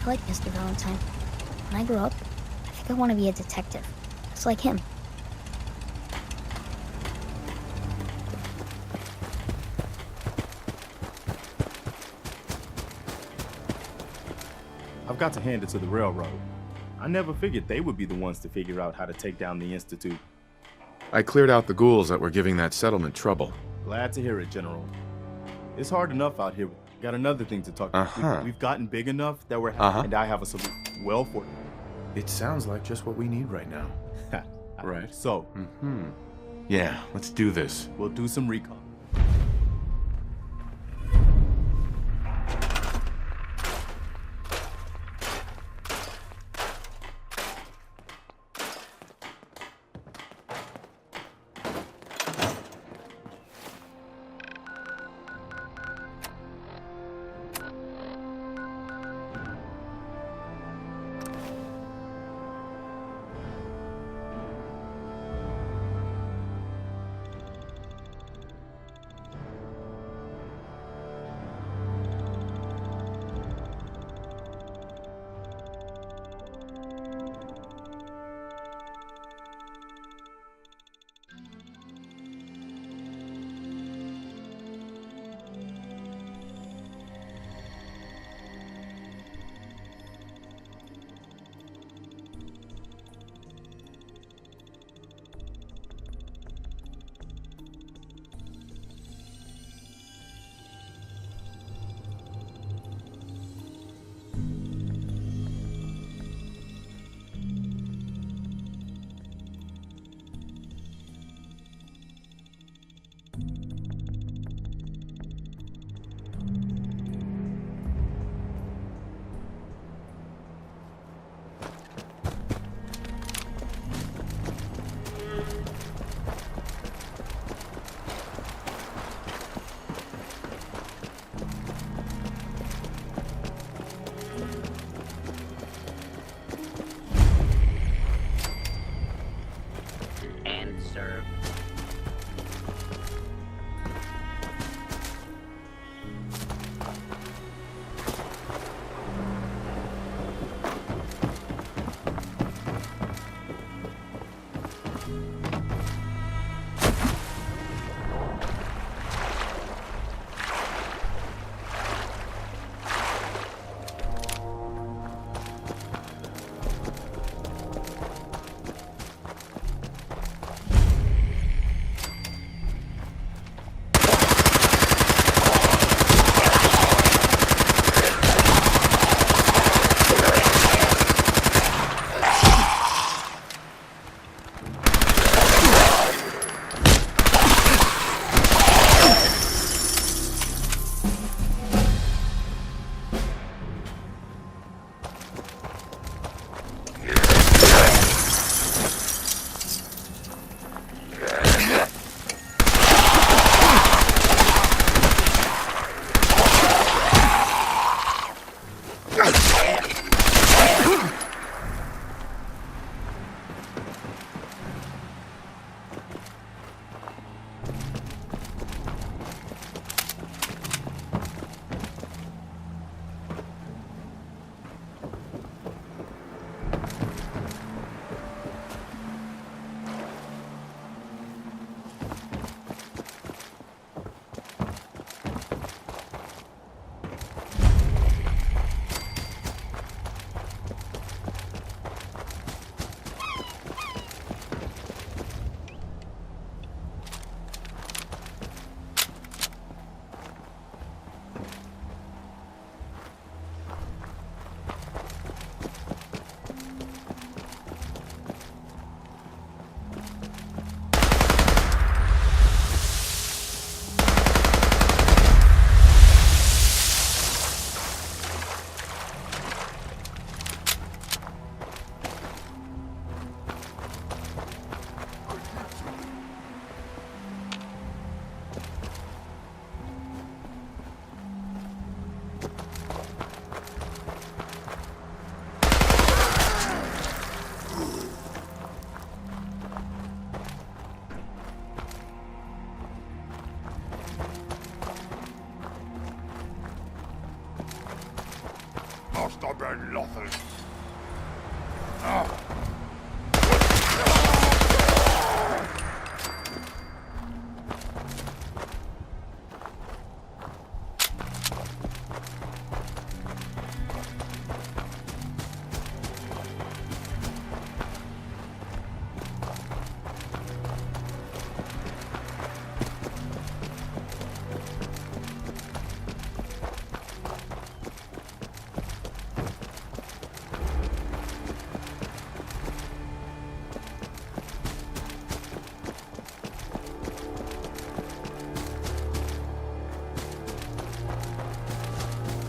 like Mr. Valentine. When I grow up, I think I want to be a detective, just like him. I've got to hand it to the railroad. I never figured they would be the ones to figure out how to take down the Institute. I cleared out the ghouls that were giving that settlement trouble. Glad to hear it, General. It's hard enough out here. Got another thing to talk about. We've gotten big enough that we're and I have a solution. Well for you. It sounds like just what we need right now. Right. So, Yeah, let's do this. we'll do some recon.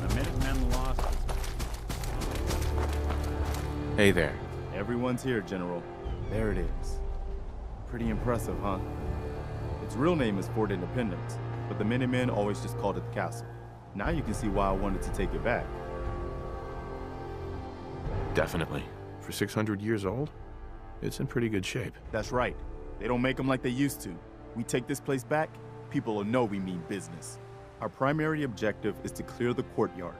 The Minutemen lost. Hey there. Everyone's here, General. There it is. Pretty impressive, huh? Its real name is Fort Independence, but the Minutemen always just called it the castle. Now you can see why I wanted to take it back. Definitely. For 600 years old, it's in pretty good shape. That's right. They don't make them like they used to. We take this place back, people will know we mean business. Our primary objective is to clear the courtyard.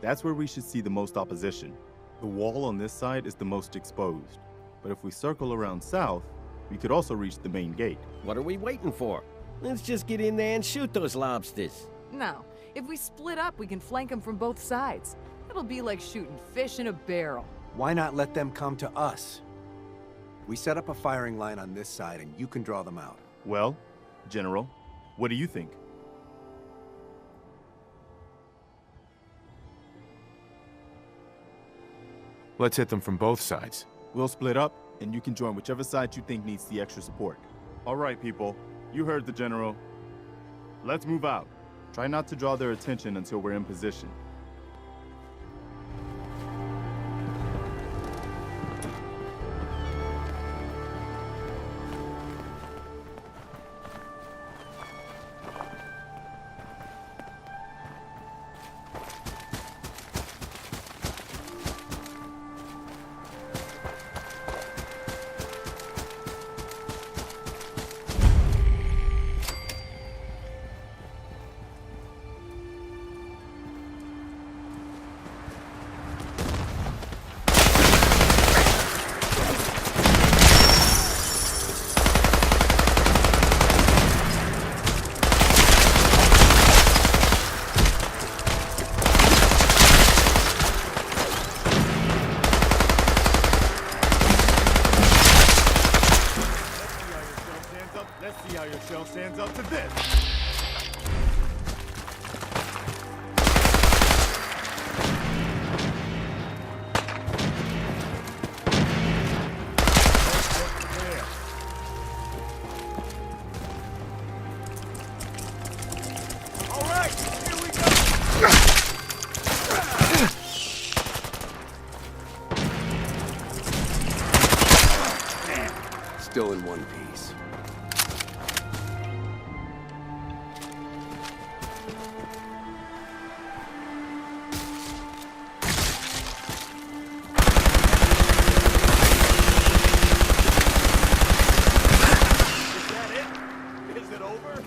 That's where we should see the most opposition. The wall on this side is the most exposed. But if we circle around south, we could also reach the main gate. What are we waiting for? Let's just get in there and shoot those lobsters. No. If we split up, we can flank them from both sides. It'll be like shooting fish in a barrel. Why not let them come to us? We set up a firing line on this side and you can draw them out. Well, General, what do you think? Let's hit them from both sides. We'll split up, and you can join whichever side you think needs the extra support. All right, people. You heard the General. Let's move out. Try not to draw their attention until we're in position. Let's see how your shell stands up to this. All right, here we go. Still in one piece. Is it over?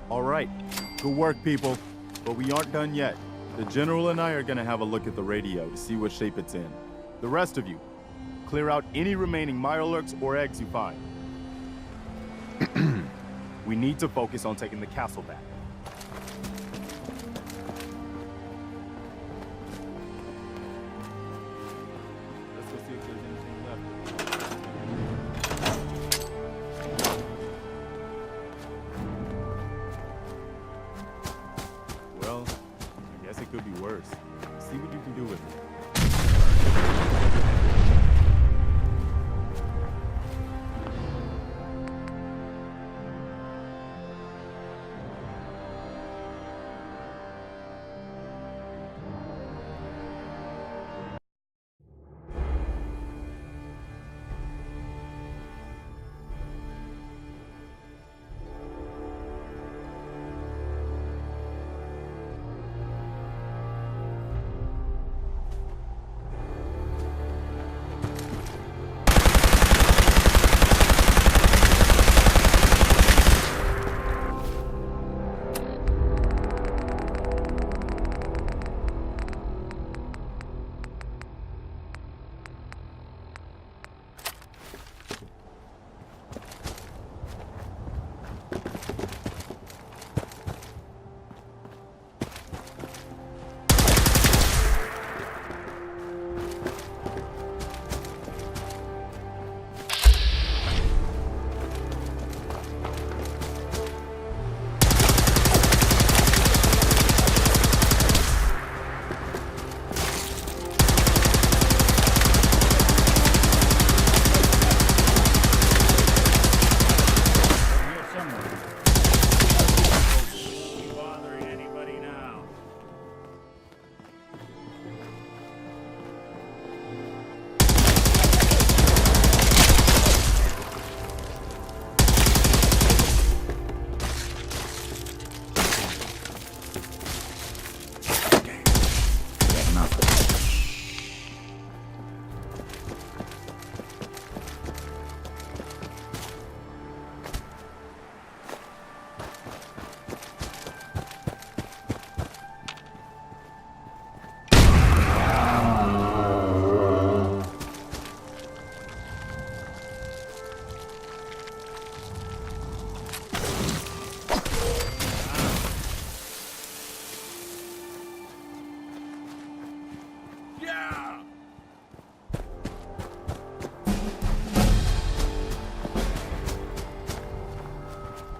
All right. Good work, people. But we aren't done yet. The General and I are gonna have a look at the radio to see what shape it's in. The rest of you, clear out any remaining Mirelurks or eggs you find. We need to focus on taking the castle back. Let's go see if there's anything left. Well, I guess it could be worse. See what you can do with it.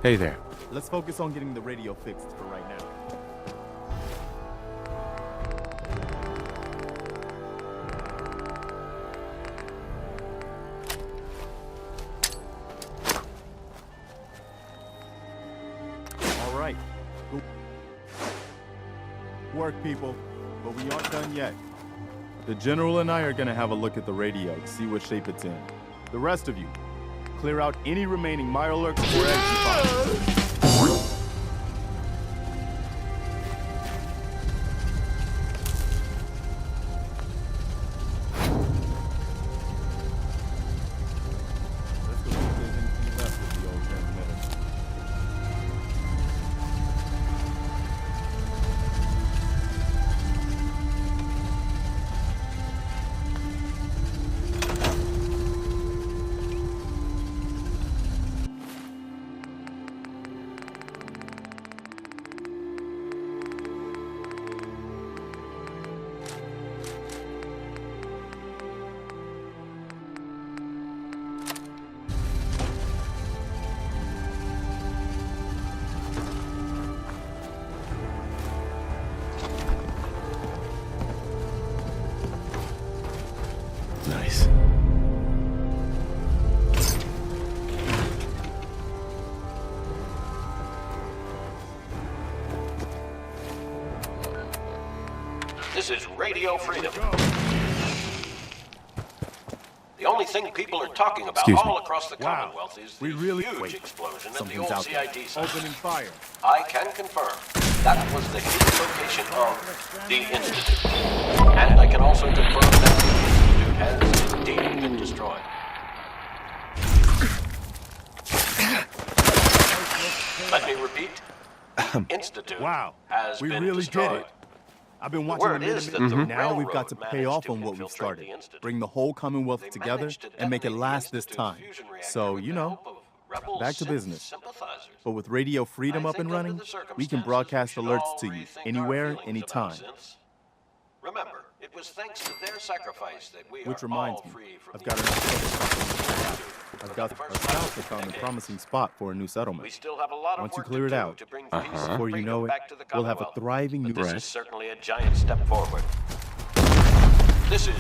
Hey there. Let's focus on getting the radio fixed for right now. All right. Good work, people. But we aren't done yet. The General and I are gonna have a look at the radio to see what shape it's in. The rest of you, clear out any remaining Mirelurks or eggs you find. Let's go see if there's anything left of the old transmitter. Nice. This is Radio Freedom. The only thing people are talking about Excuse me. all across the Wow. Commonwealth is We the really huge wait. explosion at the Something's old out there. CID site. Opening fire. I can confirm that was the hidden location of the Institute. And I can also confirm that the Institute has indeed been destroyed. Let me repeat. Institute Wow, has we been really destroyed. did it. I've been The watching word the is that Minutemen. the Now we've got railroad to pay managed off to on what we've infiltrate started. the Institute. Bring the whole Commonwealth They together managed to and make it detonate the last this Institute's time. fusion reactor So, with you the know, help of rebel back to Sith business. sympathizers. But with Radio Freedom I up and think under running, the we can circumstances, broadcast we should alerts all to you rethink our anywhere, feelings anytime. about Synths. Remember, it was thanks to their sacrifice that we Which are reminds all me, free from I've the got Institute. I've got our scouts have found a promising spot for a new We settlement. still have a lot of Once you work clear to it do out, to bring peace and before you freedom know it, back to the we'll have a Commonwealth. thriving new. But this Right. is certainly a giant step forward. This is.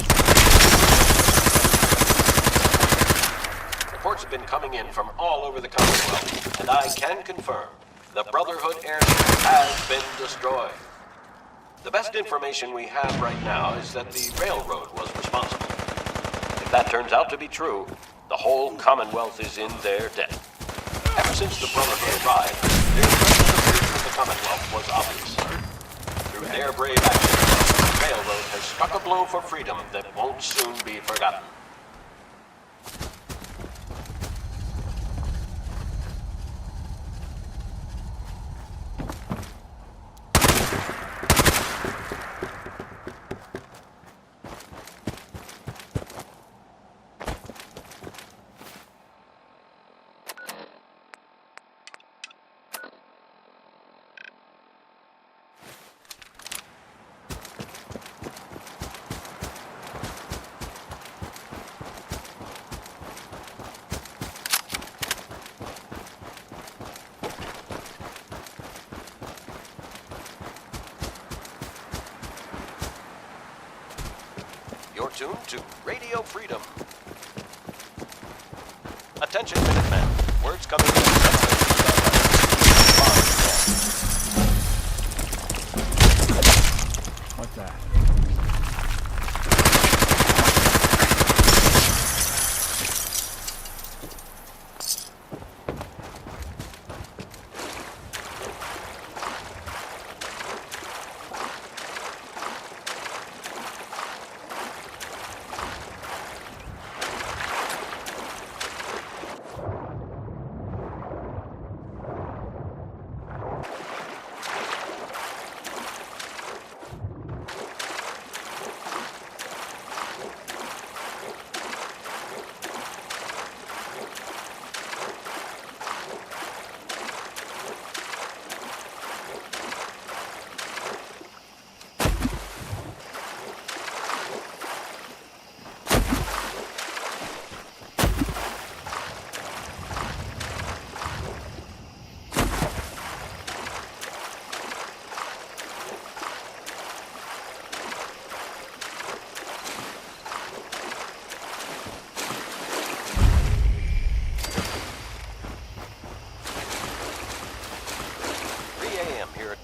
Reports have been coming in from all over the Commonwealth, and I can confirm the Brotherhood airship has been destroyed. The best information we have right now is that the railroad was responsible. If that turns out to be true, the whole Commonwealth is in their debt. Ever since the Brotherhood arrived, their presence of the Commonwealth was obvious. Through their brave actions, the railroad has struck a blow for freedom that won't soon be forgotten. You're tuned to Radio Freedom. Attention, Minutemen. Words coming in. What's that?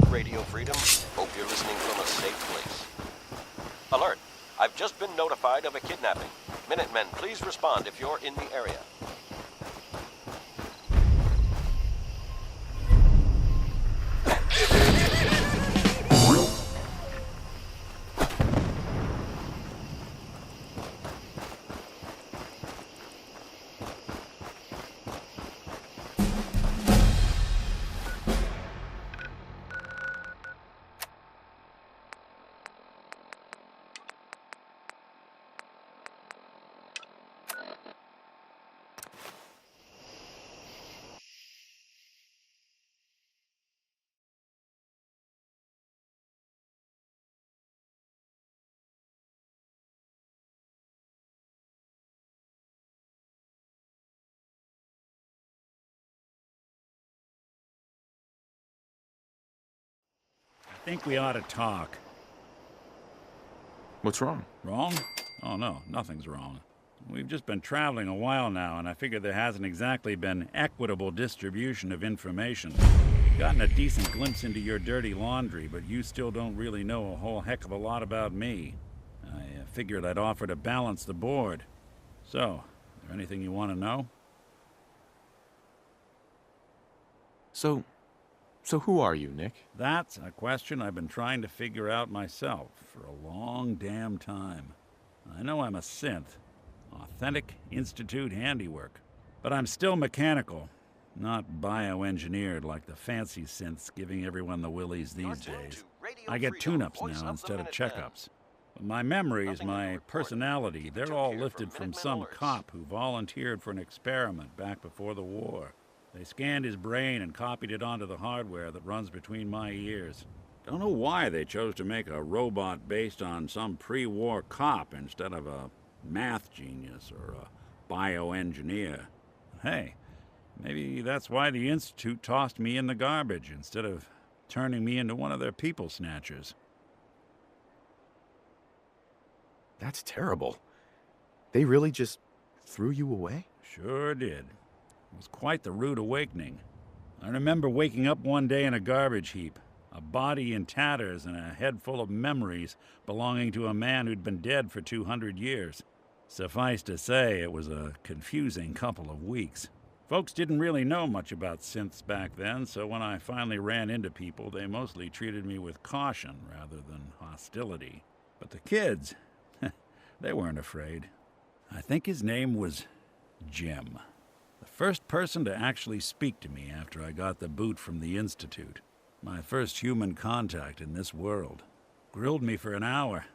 Radio Freedom. Hope you're listening from a safe place. Alert! I've just been notified of a kidnapping. Minutemen, please respond if you're in the area. I think we ought to talk. What's wrong? Wrong? Oh, no, nothing's wrong. We've just been traveling a while now, and I figure there hasn't exactly been equitable distribution of information. Gotten a decent glimpse into your dirty laundry, but you still don't really know a whole heck of a lot about me. I figured I'd offer to balance the board. So, is there anything you want to know? So who are you, Nick? That's a question I've been trying to figure out myself for a long damn time. I know I'm a synth, authentic Institute handiwork, but I'm still mechanical. Not bioengineered like the fancy synths giving everyone the willies these days. I get tune-ups now instead of checkups. My memories, my personality, they're all lifted from some cop who volunteered for an experiment back before the war. They scanned his brain and copied it onto the hardware that runs between my ears. Don't know why they chose to make a robot based on some pre-war cop instead of a math genius or a bioengineer. Hey, maybe that's why the Institute tossed me in the garbage instead of turning me into one of their people snatchers. That's terrible. They really just threw you away? Sure did. It was quite the rude awakening. I remember waking up one day in a garbage heap, a body in tatters and a head full of memories belonging to a man who'd been dead for 200 years. Suffice to say, it was a confusing couple of weeks. Folks didn't really know much about synths back then, so when I finally ran into people, they mostly treated me with caution rather than hostility. But the kids, they weren't afraid. I think his name was Jim. The first person to actually speak to me after I got the boot from the Institute. My first human contact in this world. Grilled me for an hour.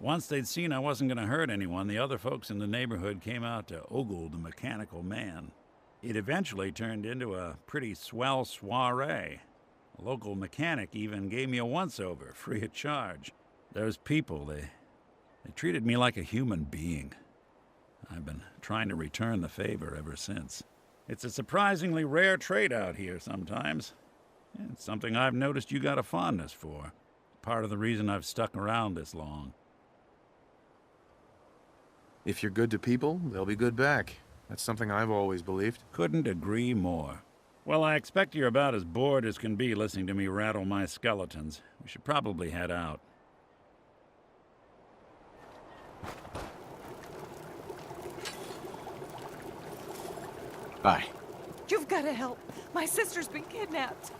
Once they'd seen I wasn't going to hurt anyone, the other folks in the neighborhood came out to ogle the mechanical man. It eventually turned into a pretty swell soiree. A local mechanic even gave me a once-over, free of charge. Those people, they treated me like a human being. I've been trying to return the favor ever since. It's a surprisingly rare trait out here sometimes. It's something I've noticed you got a fondness for. Part of the reason I've stuck around this long. If you're good to people, they'll be good back. That's something I've always believed. Couldn't agree more. Well, I expect you're about as bored as can be listening to me rattle my skeletons. We should probably head out. Bye. You've got to help. My sister's been kidnapped.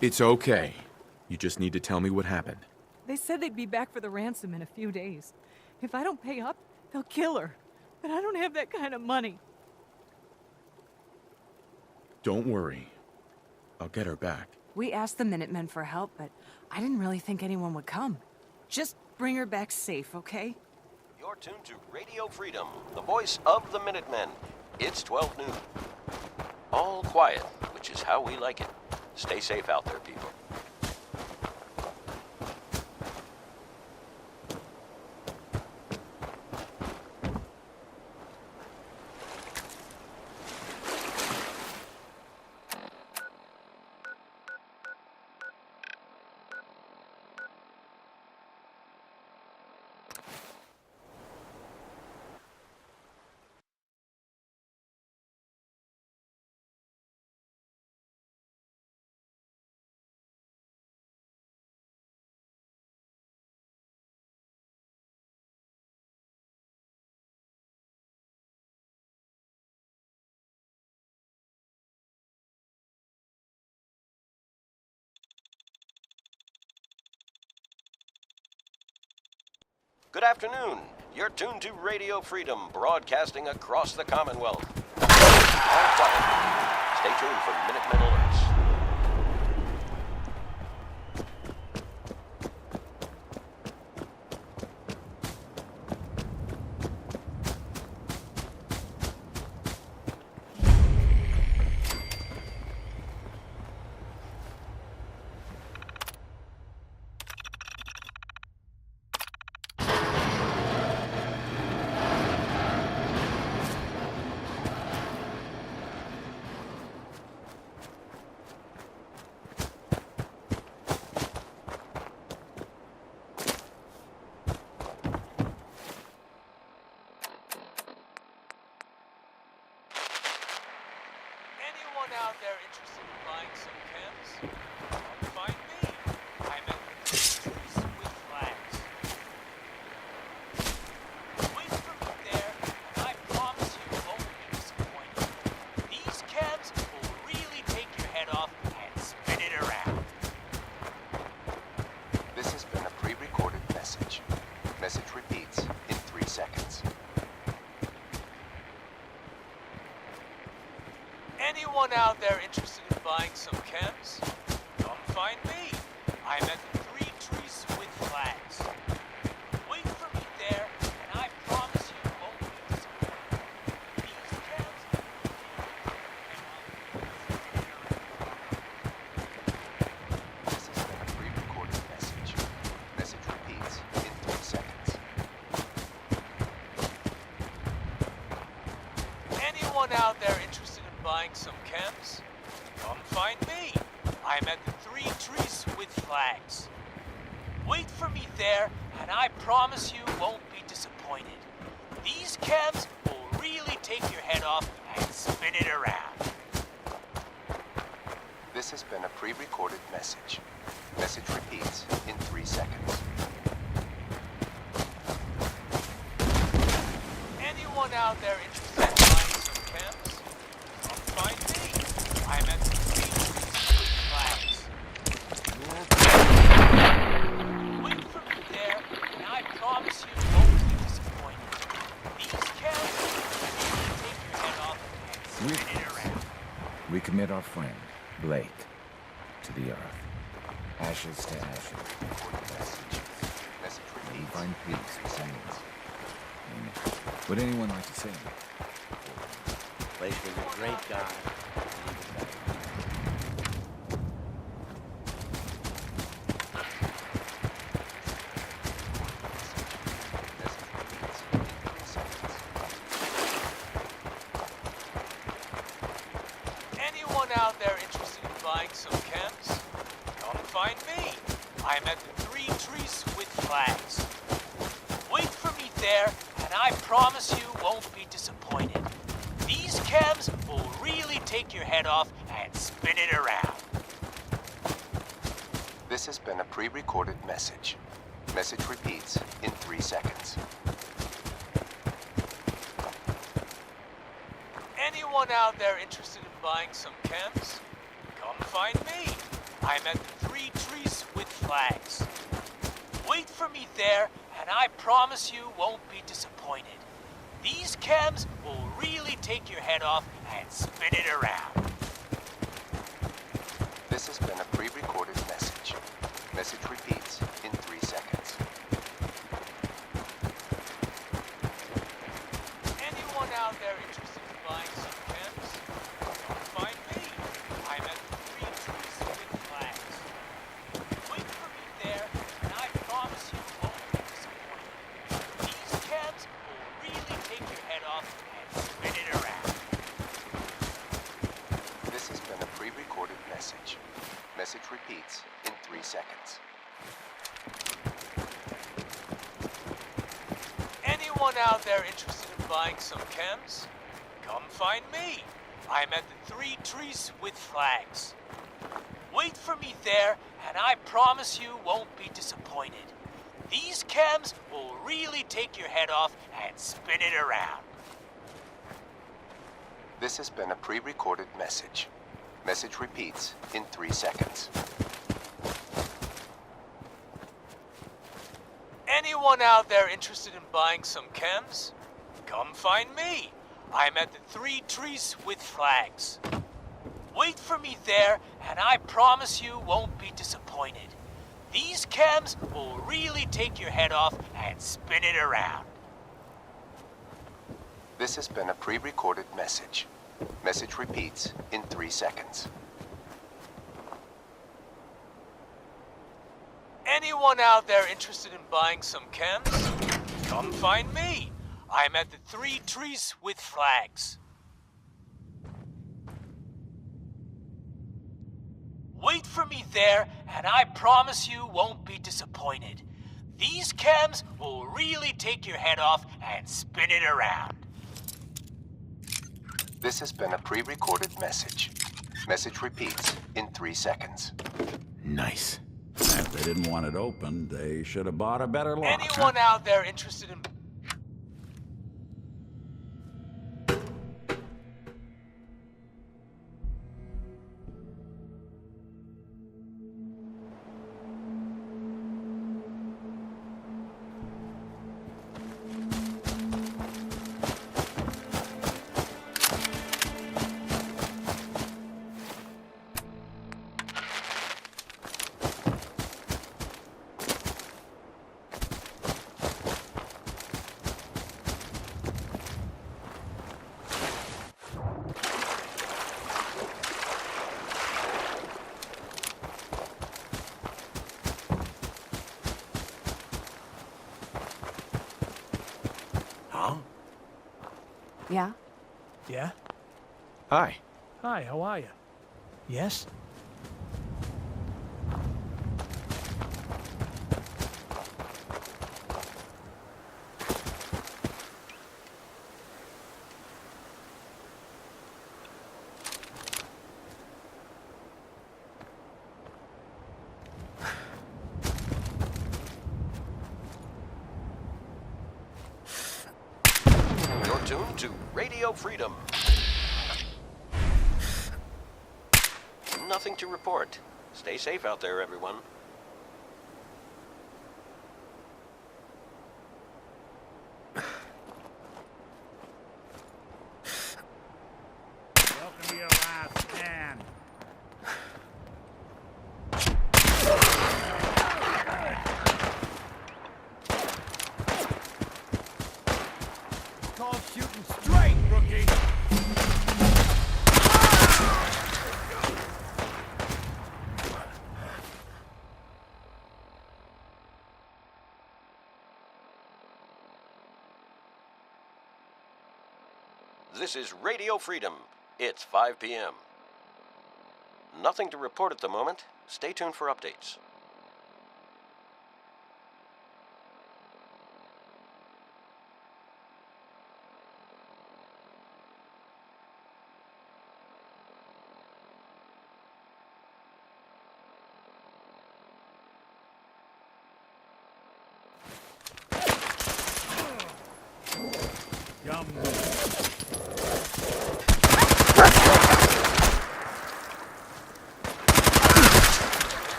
It's okay. You just need to tell me what happened. They said they'd be back for the ransom in a few days. If I don't pay up, they'll kill her. But I don't have that kind of money. Don't worry. I'll get her back. We asked the Minutemen for help, but I didn't really think anyone would come. Just bring her back safe, okay? You're tuned to Radio Freedom, the voice of the Minutemen. It's 12 noon. All quiet, which is how we like it. Stay safe out there, people. Good afternoon. You're tuned to Radio Freedom, broadcasting across the Commonwealth. All quiet. Stay tuned for Minutemen alerts. Out there interested in buying some chems? Find me. I'm at Pastries with Flags. Wait for me there, and I promise you won't be disappointed. These chems will really take your head off and spin it around. This has been a pre-recorded message. Message repeats in 3 seconds. Anyone out there interested in buying some chems? Come find me. I'm at the Three Trees with Flags. Wait for me there, and I promise you won't be disappointed. These chems... This has been a pre-recorded message. Message repeats in 3 seconds. Anyone out there interested in buying some chems? Come find me. I'm at the Three Trees with Flags. Wait for me there, and I promise you won't be disappointed. These chems will really take your head off and spin it around. This has been a pre-recorded message. Message repeats in 3 seconds. Anyone out there interested in buying some chems? Come find me. I'm at the Three Trees with Flags. Wait for me there, and I promise you won't be disappointed. These chems will really take your head off and spin it around. We commit our friend, Blake, to the earth. Ashes to ashes. Message May he repeats. find peace with anyone. Amen. Would anyone like to say anything? Blake was a great guy. Message repeats in 3 seconds. Anyone out there interested in buying some chems? Come find me. I'm at the Three Trees with Flags. Wait for me there, and I promise you won't be disappointed. These chems will really take your head off and spin it around. This has been a pre-recorded message. Message repeats in 3 seconds. Anyone out there interested in buying some chems? Come find me. I'm at the Three Trees with Flags. Wait for me there, and I promise you won't be disappointed. These chems will really take your head off and spin it around. This has been a pre-recorded message. Message repeats in 3 seconds. Anyone out there interested in buying some chems? Come find me. I'm at the Three Trees with Flags. Wait for me there, and I promise you won't be disappointed. These chems will really take your head off and spin it around. This has been a pre-recorded message. Message repeats in 3 seconds. Anyone out there interested in buying some chems? Come find me. I'm at the Three Trees with Flags. Wait for me there, and I promise you won't be disappointed. These chems will really take your head off and spin it around. This has been a pre-recorded message. Message repeats in 3 seconds. Anyone out there interested in buying some chems? Come find me. I'm at the Three Trees with Flags. Wait for me there, and I promise you won't be disappointed. These chems will really take your head off and spin it around. This has been a pre-recorded message. Message repeats in 3 seconds. Anyone out there interested in buying some chems? Come find me. I'm at the Three Trees with Flags. Wait for me there, and I promise you won't be disappointed. These chems will really take your head off and spin it around. This has been a pre-recorded message. Message repeats in 3 seconds. Nice. If they didn't want it open, they should have bought a better lock. Anyone out there interested in... Yeah? Yeah? Hi. Hi, how are you? Yes? You're tuned to Radio Freedom. Nothing to report. Stay safe out there, everyone. Welcome to your last stand. Call shooting straight, rookie. This is Radio Freedom. It's 5 p.m. Nothing to report at the moment. Stay tuned for updates. Yum.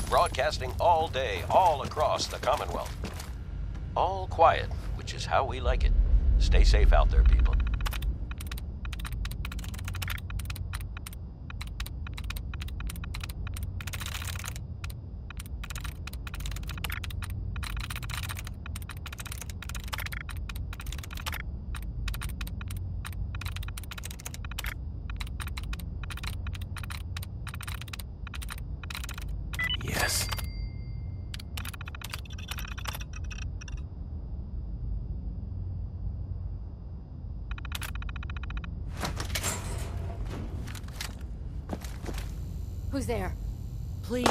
Broadcasting all day, all across the Commonwealth. All quiet, which is how we like it. Stay safe out there, people. Yes. Who's there? Please,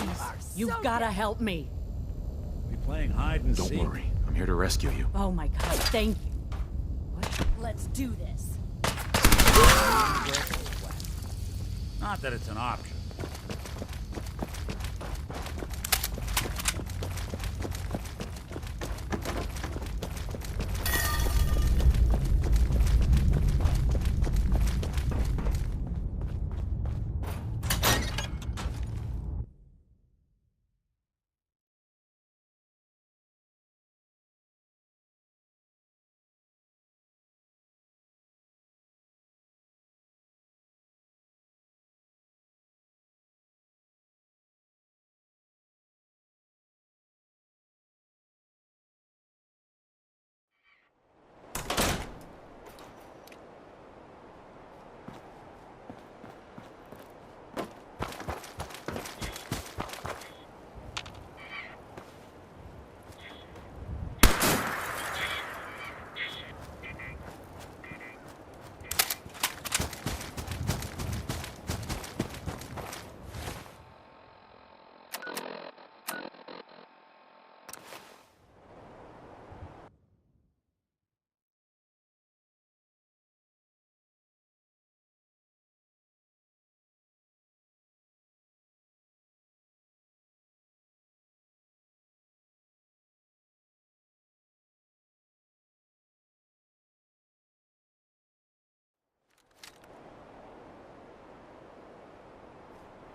you've gotta help me. We playing hide and Don't seek. worry. I'm here to rescue you. Oh my god, thank you. Let's do this. Not that it's an option.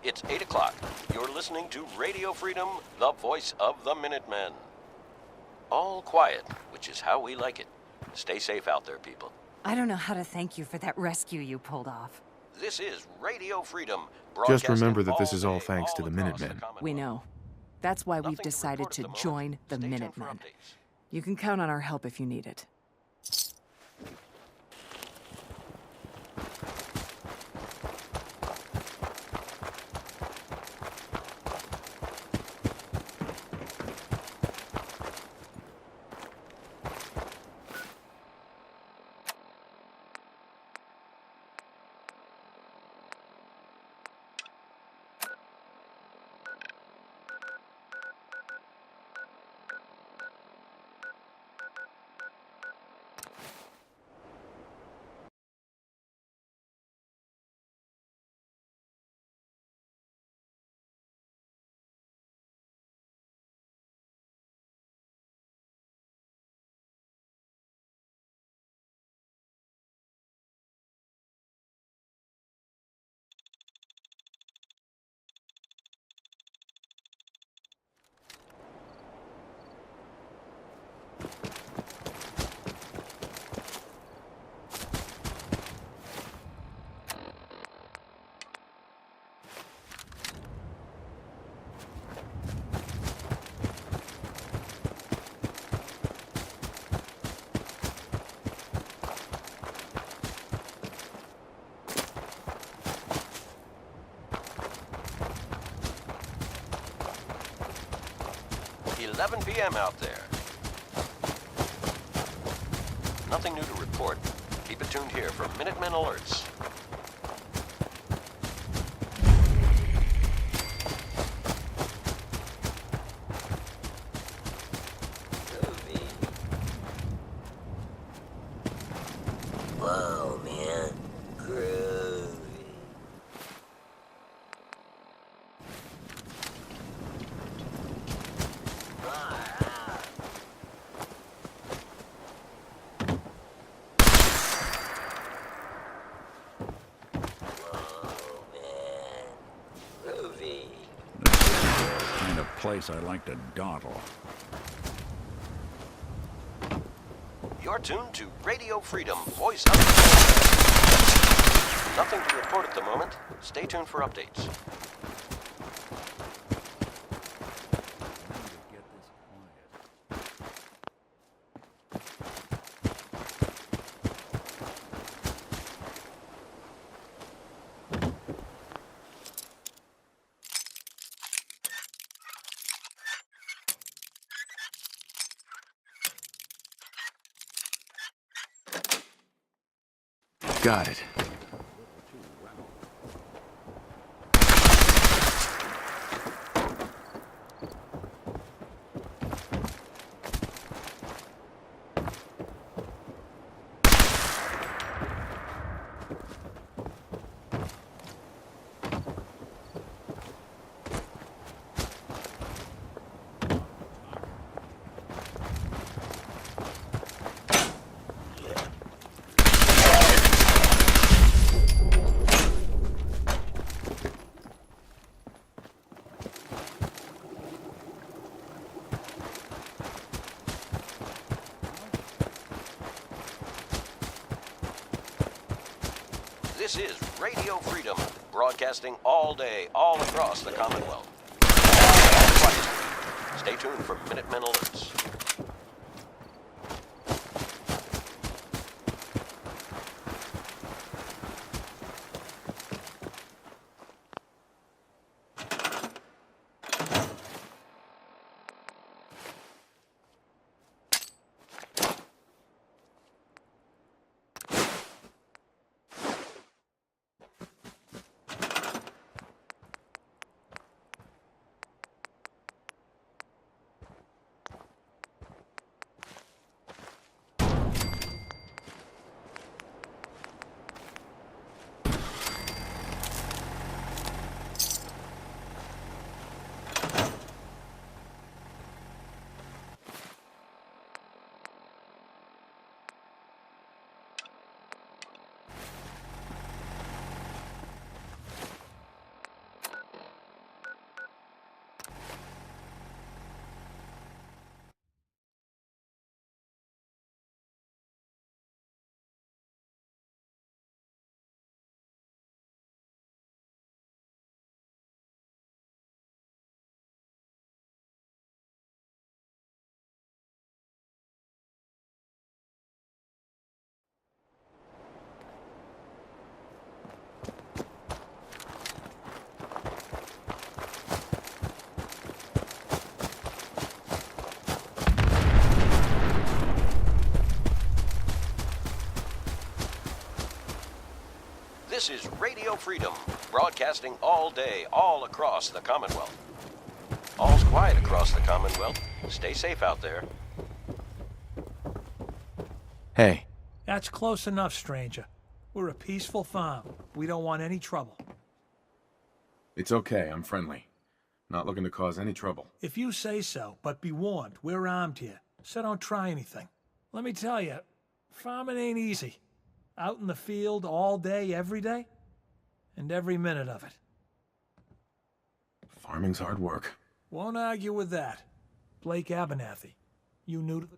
It's 8 o'clock. You're listening to Radio Freedom, the voice of the Minutemen. All quiet, which is how we like it. Stay safe out there, people. I don't know how to thank you for that rescue you pulled off. This is Radio Freedom. Just remember that this broadcasting is all day, thanks to the across Minutemen. Commonwealth. We know. That's why Nothing we've to decided report to at the moment. join the Stay tuned for Minutemen. updates. You can count on our help if you need it. It's 11 p.m. out there. Nothing new to report. Keep it tuned here for Minutemen alerts. Whoa, man. Groovy. Kind of place I like to dawdle. You're tuned to Radio Freedom, voice of... Nothing to report at the moment. Stay tuned for updates. Got it. This is Radio Freedom, broadcasting all day, all across the Commonwealth. Stay tuned for Minutemen alerts. This is Radio Freedom, broadcasting all day, all across the Commonwealth. All's quiet across the Commonwealth. Stay safe out there. Hey. That's close enough, stranger. We're a peaceful farm. We don't want any trouble. It's okay, I'm friendly. Not looking to cause any trouble. If you say so, but be warned, we're armed here, so don't try anything. Let me tell you, farming ain't easy. Out in the field all day, every day, and every minute of it. Farming's hard work. Won't argue with that. Blake Abernathy, you new to the...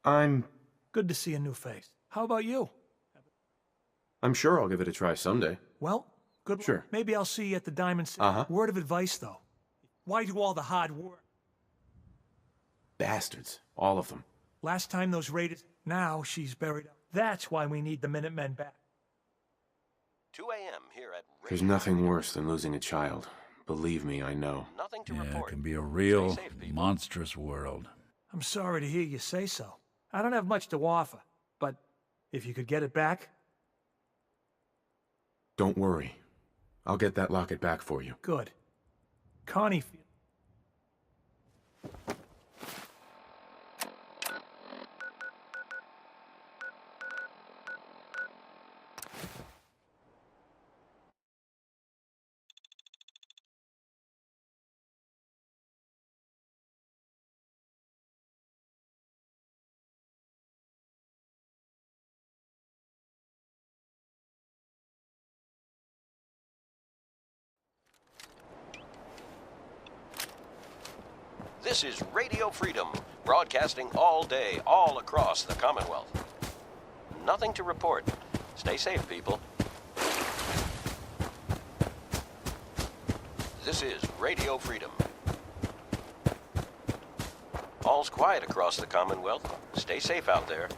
I'm Good to see a new face. How about you? sure I'll give it a try someday. Well, good luck. Sure. Maybe I'll see you at the Diamond City. Uh-huh. Word of advice, though. Why do all the hard work? Bastards. All of them. Last time those raiders... Now she's buried up. That's why we need the Minutemen back. 2 a.m. here at There's nothing worse than losing a child. Believe me, I know. Nothing to Yeah, it report. can be a real, Stay safe, people. monstrous world. I'm sorry to hear you say so. I don't have much to offer, but if you could get it back, Don't worry. I'll get that locket back for you. good. Connie... This is Radio Freedom, broadcasting all day, all across the Commonwealth. Nothing to report. Stay safe, people. This is Radio Freedom. All's quiet across the Commonwealth. Stay safe out there.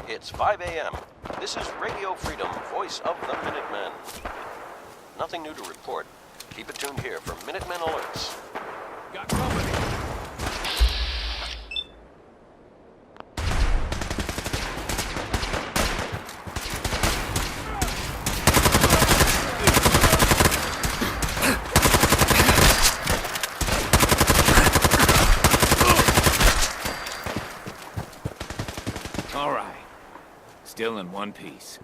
It's 5 a.m. This is Radio Freedom, voice of the Minutemen. Nothing new to report. Keep it tuned here for Minutemen alerts. Got company. All right. Still in one piece.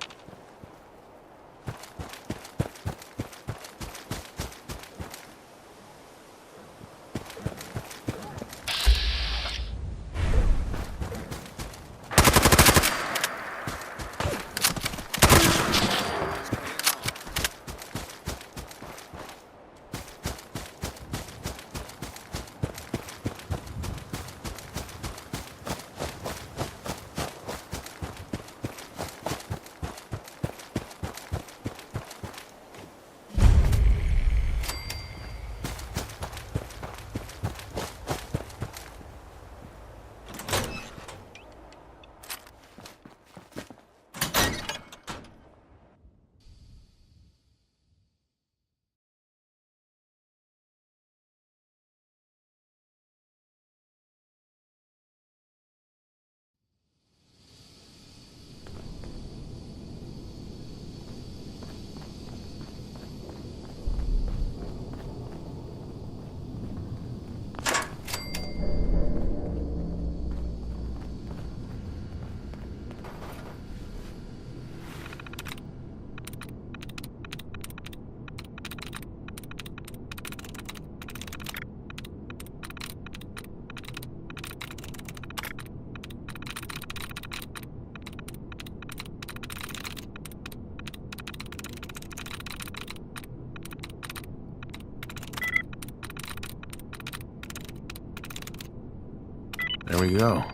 we go.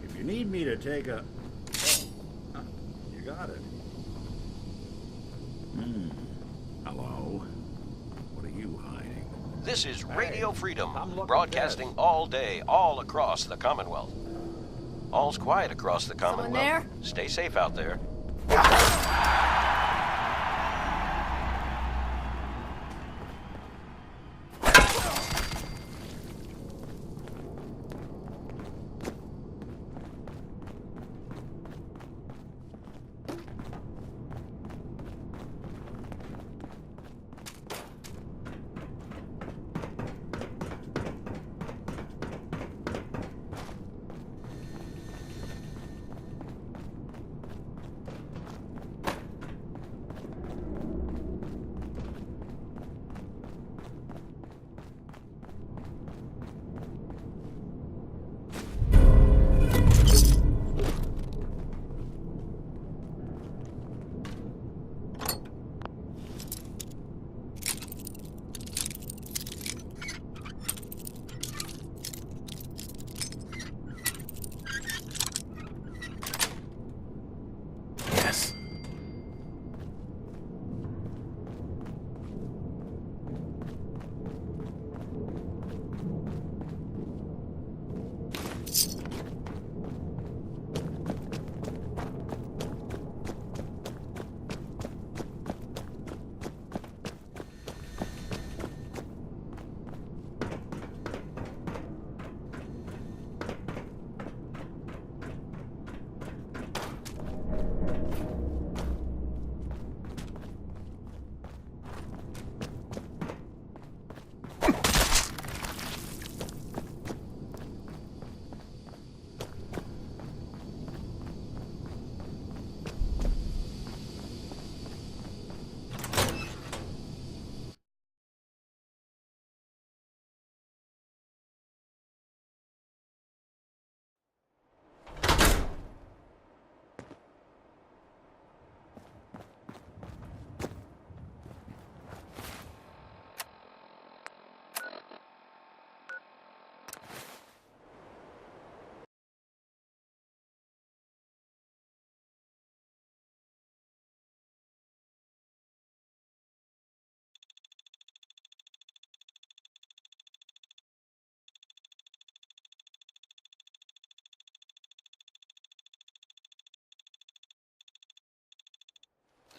If you need me to take a... Oh, you got it. Hello? What are you hiding? This is Radio Freedom, broadcasting all day, all across the Commonwealth. All's quiet across the Commonwealth. there? Stay safe out there.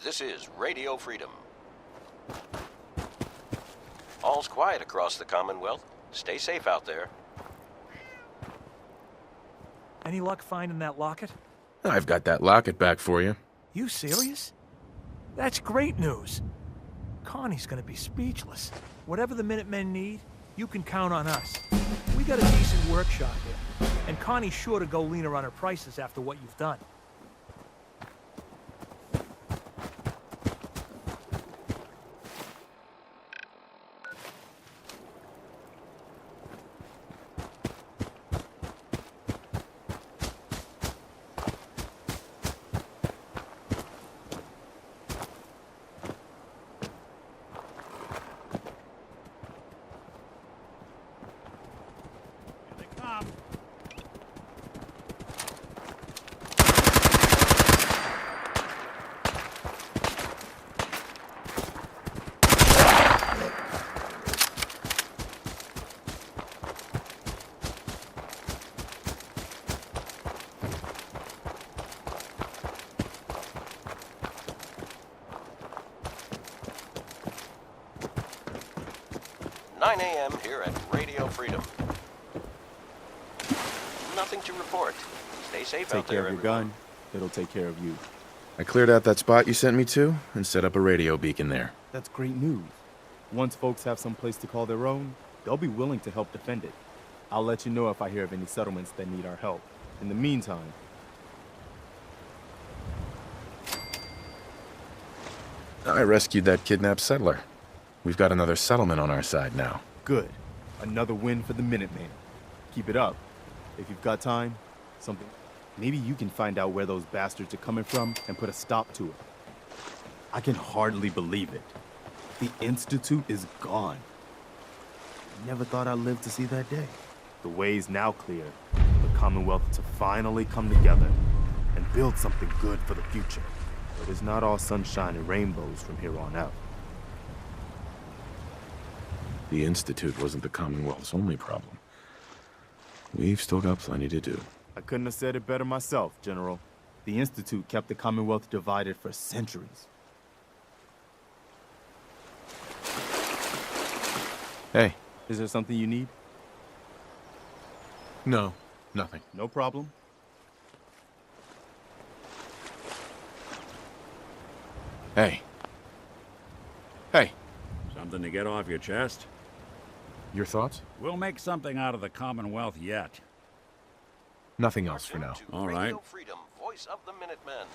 This is Radio Freedom. All's quiet across the Commonwealth. Stay safe out there. Any luck finding that locket? I've got that locket back for you. You serious? That's great news. Connie's gonna be speechless. Whatever the Minutemen need, you can count on us. We got a decent workshop here, and Connie's sure to go leaner on her prices after what you've done. "9 a.m. here at Radio Freedom. Nothing to report. Stay safe Take out there, care of your everyone. gun. It'll take care of you. I cleared out that spot you sent me to and set up a radio beacon there. That's great news. Once folks have some place to call their own, they'll be willing to help defend it. I'll let you know if I hear of any settlements that need our help. In the meantime, I rescued that kidnapped settler. We've got another settlement on our side now. good. Another win for the Minutemen. Keep it up. If you've got time, something. Maybe you can find out where those bastards are coming from and put a stop to it. I can hardly believe it. The Institute is gone. Never thought I'd live to see that day. The way's now clear for the Commonwealth to finally come together and build something good for the future. But it's not all sunshine and rainbows from here on out. The Institute wasn't the Commonwealth's only problem. We've still got plenty to do. I couldn't have said it better myself, General. The Institute kept the Commonwealth divided for centuries. Hey. Is there something you need? No, nothing. No problem. Hey. Hey. Something to get off your chest? Your thoughts? We'll make something out of the Commonwealth yet. Nothing else for now. Tuned to All right. Radio Freedom, voice of the Minutemen.